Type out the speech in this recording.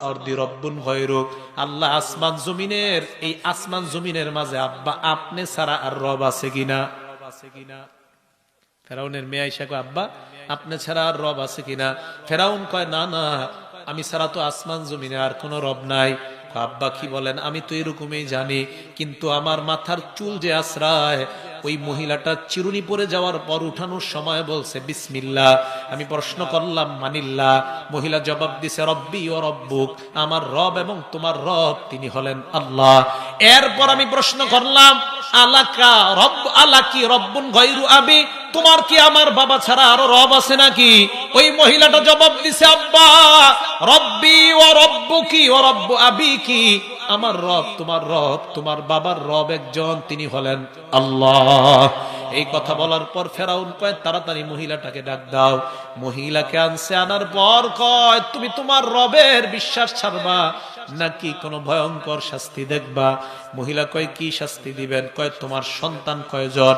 আরদি রব্বুন গায়রুক, আল্লাহ আসমান জমিনের, এই আসমান জমিনের মাঝে আব্বা আপনি ছাড়া আর রব আছে কিনা? ফেরাউনের মেয়ে আয়েশা কয়, আব্বা আপনি ছাড়া আর রব আছে কিনা? ফেরাউন কয়, না না, আমি ছাড়া তো আসমান জমিনে আর কোনো রব নাই। আব্বা কি বলেন? আমি তো এরকমই জানি, কিন্তু আমার মাথার চুল যে আশ্রায়, ওই মহিলাটা চিরুনি পরে যাওয়ার পর উঠানোর সময় বলছে বিসমিল্লাহ। আমি প্রশ্ন করলাম মানিল্লাহ, মহিলা জবাব দিছে রব্বি ও রব্বুক, আমার রব এবং তোমার রব তিনি হলেন আল্লাহ। এরপর আমি প্রশ্ন করলাম আলাকা রব আলাকি রব্বুন গায়রু আবি, তোমার কি আমার বাবা ছাড়া আরো রব আছে নাকি? ওই মহিলাটা জবাব দিছে আব্বা রব্বি ওয়া রব্বুকি ওয়া রব্বু আবিকি, আমার রব তোমার বাবার রব একজন, তিনি হলেন আল্লাহ। এই কথা বলার পর ফেরাউন কয়, তাড়াতাড়ি মহিলাটাকে ডাক দাও। মহিলাকে আনছে, আনার পর কয়, তুমি তোমার রবের বিশ্বাস ছাড়বা নাকি কোনো ভয়ঙ্কর শাস্তি দেখবা? মহিলা কয়, কি শাস্তি দিবেন? কয়, তোমার সন্তান কয়জন?